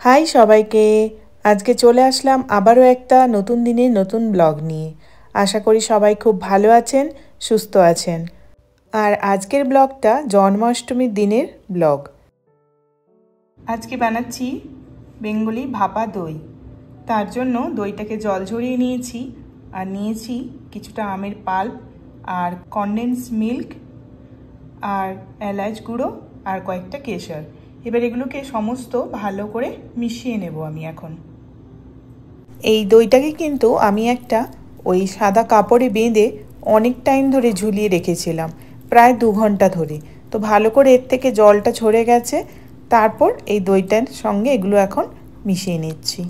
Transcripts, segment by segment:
High সবাইকে, আজকে চলে আসলাম আবারও একটা নতুন দিনের নতুন ব্লগ নিয়ে। আশা করি সবাই খুব ভালো আছেন, সুস্থ আছেন। আর আজকের ব্লগটা জন্মাষ্টমীর দিনের ব্লগ। আজকে বানাচ্ছি বেঙ্গলি ভাপা দই। তার জন্য দইটাকে জল ঝরিয়ে নিয়েছি আর নিয়েছি কিছুটা আমের পাল্প আর কনডেন্স মিল্ক আর এলাচ গুঁড়ো আর কয়েকটা কেশর। এবার এগুলোকে সমস্ত ভালো করে মিশিয়ে নেব আমি এখন। এই দইটাকে কিন্তু আমি একটা ওই সাদা কাপড়ে বেঁধে অনেক টাইম ধরে ঝুলিয়ে রেখেছিলাম, প্রায় 2 ঘন্টা ধরে। তো ভালো করে এর থেকে জলটা ঝরে গেছে। তারপর এই দইটার সঙ্গে এগুলো এখন মিশিয়ে নিচ্ছি।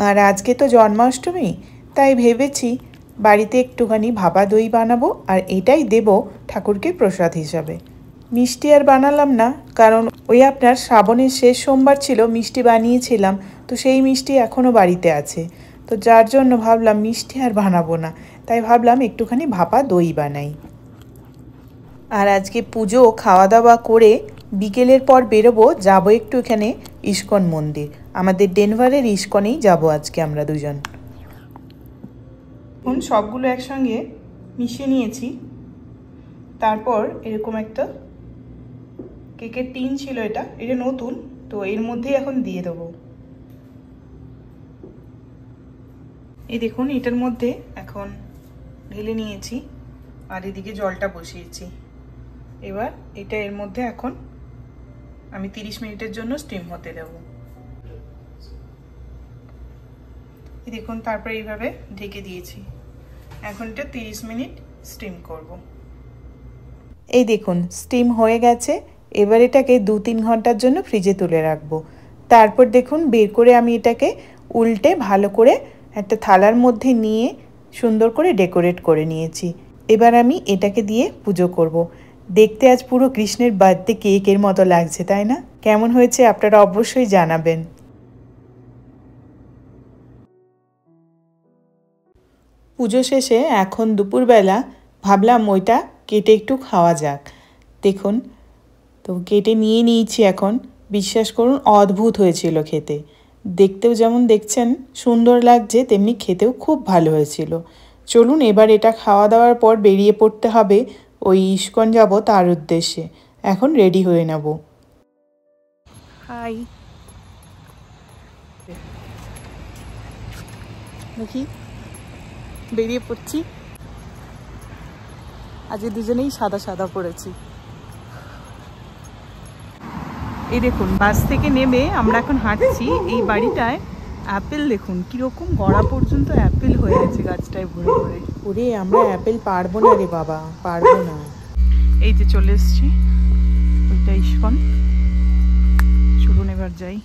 আর আজকে তো জন্মাষ্টমী, তাই ভেবেছি বাড়িতে একটুখানি ভাপা দই বানাবো আর এটাই দেব ঠাকুরকে প্রসাদ হিসাবে। মিষ্টি আর বানালাম না, কারণ ওই আপনার শ্রাবণের শেষ সোমবার ছিল, মিষ্টি বানিয়েছিলাম, তো সেই মিষ্টি এখনও বাড়িতে আছে। তো যার জন্য ভাবলাম মিষ্টি আর বানাবো না, তাই ভাবলাম একটুখানি ভাপা দই বানাই। আর আজকে পুজো খাওয়া দাওয়া করে বিকেলের পর বেরোবো, যাবো একটু এখানে ইস্কন মন্দির। আমাদের ডেনভারের ইস্কনেই যাব আজকে আমরা দুজন। এখন সবগুলো একসঙ্গে মিশিয়ে নিয়েছি। তারপর এরকম একটা কেকের টিন ছিল, এটা নতুন, তো এর মধ্যেই এখন দিয়ে দেবো। এই দেখুন, এটার মধ্যে এখন ঢেলে নিয়েছি আর এদিকে জলটা বসিয়েছি। এবার এটা এর মধ্যে এখন আমি 30 মিনিটের জন্য স্টিম হতে দেব। এই দেখুন, তারপরে এইভাবে ঢেকে দিয়েছি। এখন এটা 30 মিনিট স্টিম করব। এই দেখুন, স্টিম হয়ে গেছে। এবার এটাকে 2-3 ঘন্টার জন্য ফ্রিজে তুলে রাখবো। তারপর দেখুন, বের করে আমি এটাকে উল্টে ভালো করে একটা থালার মধ্যে নিয়ে সুন্দর করে ডেকোরেট করে নিয়েছি। এবার আমি এটাকে দিয়ে পুজো করব। দেখতে আজ পুরো কৃষ্ণের বার্থডে কেকের মতো লাগছে, তাই না? কেমন হয়েছে আপনারা অবশ্যই জানাবেন। পুজো শেষে এখন দুপুরবেলা ভাবলাম ওইটা কেটে একটু খাওয়া যাক। দেখুন, তো কেটে নিয়ে নিয়েছি এখন। বিশ্বাস করুন, অদ্ভুত হয়েছিল খেতে। দেখতেও যেমন দেখছেন সুন্দর লাগছে, তেমনি খেতেও খুব ভালো হয়েছিল। চলুন এবার এটা খাওয়া দাওয়ার পর বেরিয়ে পড়তে হবে, ওই ইস্কন যাব তার উদ্দেশ্যে। এখন রেডি হয়ে নেব। হাই, দেখি বেরিয়ে পড়ছি। আজকে দুজনেই সাদা সাদা পড়েছি। এই দেখুন, বাস থেকে নেমে আমরা এখন হাঁটছি। এই বাড়িটায় অ্যাপেল দেখুন কিরকম গড়া পর্যন্ত অ্যাপেল হয়ে আছে গাছটায় ভরে ভরে। ওরে, আমরা অ্যাপেল পারবো না রে বাবা, পারবো না। এই যে চলে এসছি, ওইটা ইস্কন। চলুন এবার যাই।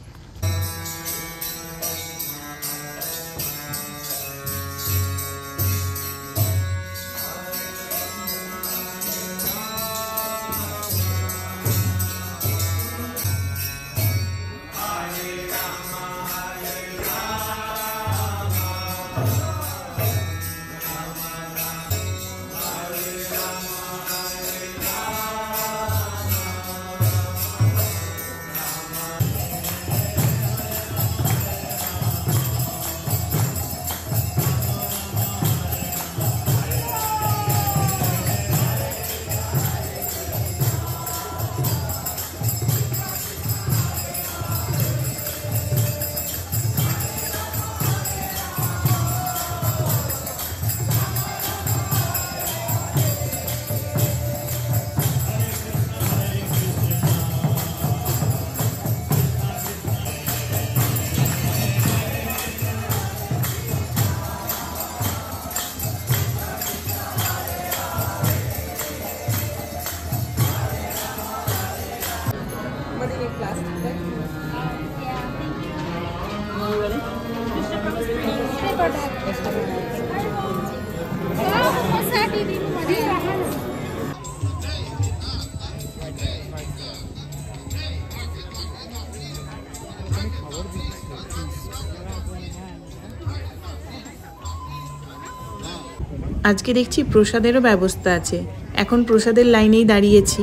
আজকে দেখছি প্রসাদেরও ব্যবস্থা আছে। এখন প্রসাদের লাইনেই দাঁড়িয়েছি।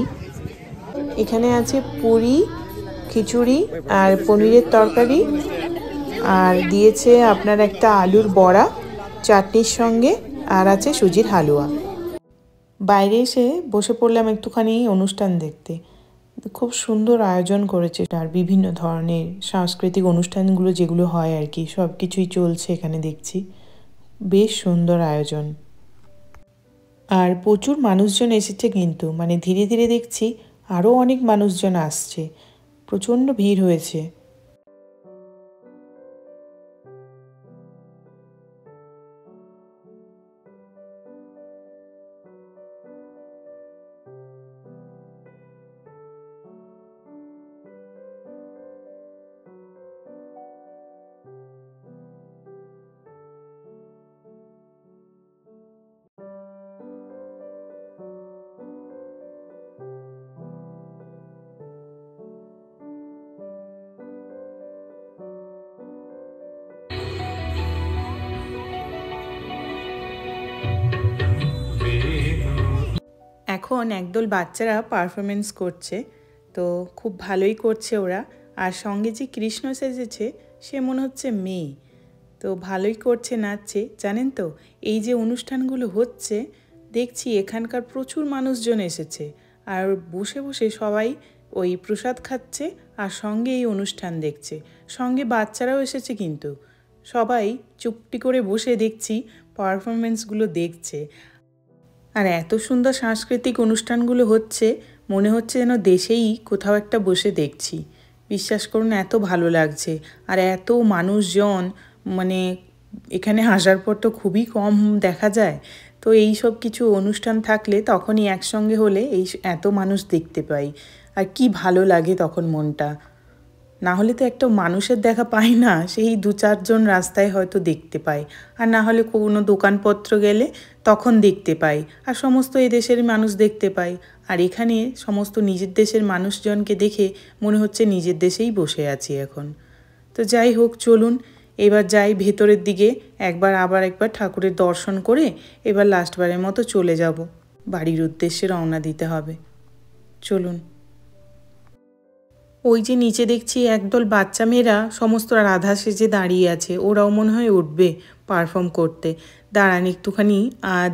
এখানে আছে পুরি, খিচুড়ি আর পনিরের তরকারি, আর দিয়েছে আপনার একটা আলুর বড়া চাটনির সঙ্গে, আর আছে সুজির হালুয়া। বাইরে এসে বসে পড়লাম একটুখানি অনুষ্ঠান দেখতে। খুব সুন্দর আয়োজন করেছে, আর বিভিন্ন ধরনের সাংস্কৃতিক অনুষ্ঠানগুলো যেগুলো হয় আর কি, সব কিছুই চলছে এখানে দেখছি। বেশ সুন্দর আয়োজন, আর প্রচুর মানুষজন এসেছে কিন্তু, মানে ধীরে ধীরে দেখছি আরও অনেক মানুষজন আসছে, প্রচণ্ড ভিড় হয়েছে। এখন একদল বাচ্চারা পারফরমেন্স করছে, তো খুব ভালোই করছে ওরা। আর সঙ্গে যে কৃষ্ণ সেজেছে সে মনে হচ্ছে মেয়ে, তো ভালোই করছে, নাচছে। জানেন তো, এই যে অনুষ্ঠানগুলো হচ্ছে দেখছি এখানকার প্রচুর মানুষজন এসেছে, আর বসে বসে সবাই ওই প্রসাদ খাচ্ছে আর সঙ্গে এই অনুষ্ঠান দেখছে। সঙ্গে বাচ্চারাও এসেছে, কিন্তু সবাই চুপটি করে বসে দেখছি পারফরমেন্সগুলো দেখছে। আর এত সুন্দর সাংস্কৃতিক অনুষ্ঠানগুলো হচ্ছে, মনে হচ্ছে যেন দেশেই কোথাও একটা বসে দেখছি। বিশ্বাস করুন, এত ভালো লাগছে। আর এত মানুষজন, মানে এখানে আসার পর তো খুবই কম দেখা যায়। তো এই সব কিছু অনুষ্ঠান থাকলে তখনই একসঙ্গে হলে এত মানুষ দেখতে পাই, আর কি ভালো লাগে তখন মনটা। না হলে তো একটা মানুষের দেখা পাই না, সেই 2-4 জন রাস্তায় হয়তো দেখতে পাই, আর না হলে কোনো দোকানপত্র গেলে তখন দেখতে পাই, আর সমস্ত এই দেশের মানুষ দেখতে পাই। আর এখানে সমস্ত নিজের দেশের মানুষজনকে দেখে মনে হচ্ছে নিজের দেশেই বসে আছি এখন। তো যাই হোক, চলুন এবার যাই ভেতরের দিকে, আবার একবার ঠাকুরের দর্শন করে এবার লাস্টবারের মতো চলে যাব, বাড়ির উদ্দেশ্যে রওনা দিতে হবে। চলুন। ওই যে নিচে দেখছি একদল বাচ্চা মেয়েরা সমস্ত রাধা সেজে দাঁড়িয়ে আছে, ওরাও মনে হয় উঠবে পারফর্ম করতে। দাঁড়ান একটুখানি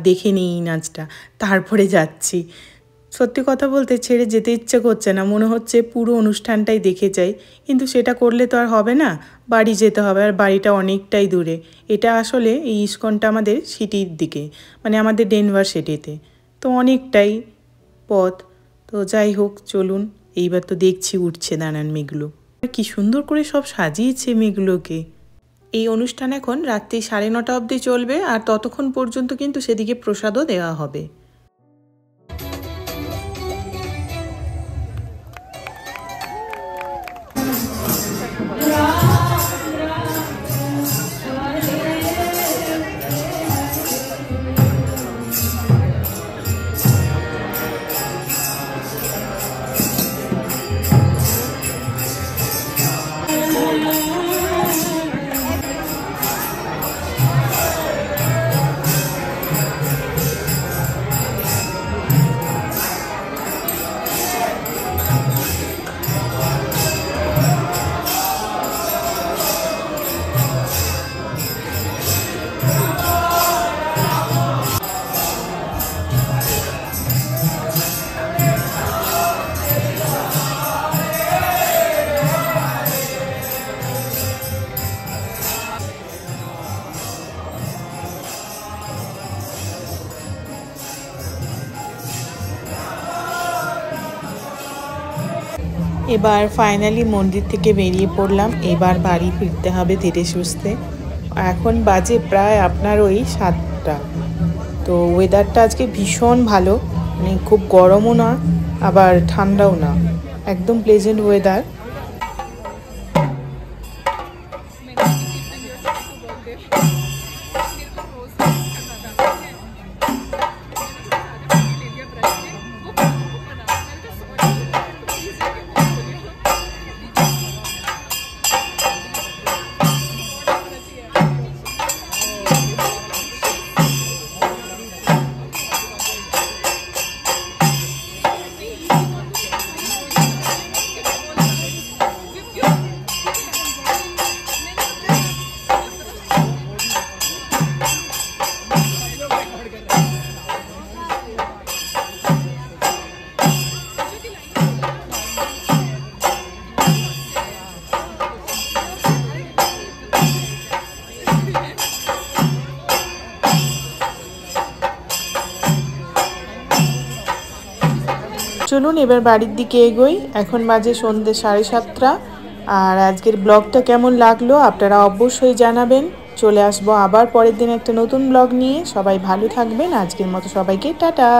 দেখে নিই নাচটা, তারপরে যাচ্ছি। সত্যি কথা বলতে ছেড়ে যেতে ইচ্ছে করছে না, মনে হচ্ছে পুরো অনুষ্ঠানটাই দেখে যাই, কিন্তু সেটা করলে তো আর হবে না, বাড়ি যেতে হবে, আর বাড়িটা অনেকটাই দূরে। এটা আসলে এই ইস্কনটা আমাদের সিটির দিকে, মানে আমাদের ডেনভার সিটিতে, তো অনেকটাই পথ। তো যাই হোক, চলুন। এইবার তো দেখছি উঠছে, দাঁড়ান মেয়েগুলো, কি সুন্দর করে সব সাজিয়েছে মেয়েগুলোকে। এই অনুষ্ঠান এখন রাত্রি 9:30 অবধি চলবে, আর ততক্ষণ পর্যন্ত কিন্তু সেদিকে প্রসাদও দেওয়া হবে। এবার ফাইনালি মন্দির থেকে বেরিয়ে পড়লাম, এবার বাড়ি ফিরতে হবে ধীরে সুস্থে। এখন বাজে প্রায় আপনার ওই 7টা। তো ওয়েদারটা আজকে ভীষণ ভালো, মানে খুব গরমও না আবার ঠান্ডাও না, একদম প্লেজেন্ট ওয়েদার। চলুন এবার বাড়ির দিকে এগোই। এখন বাজে সন্ধ্যে 7:30। আর আজকের ব্লগটা কেমন লাগলো আপনারা অবশ্যই জানাবেন। চলে আসবো আবার পরের দিন একটা নতুন ব্লগ নিয়ে। সবাই ভালো থাকবেন। আজকের মতো সবাইকে টাটা।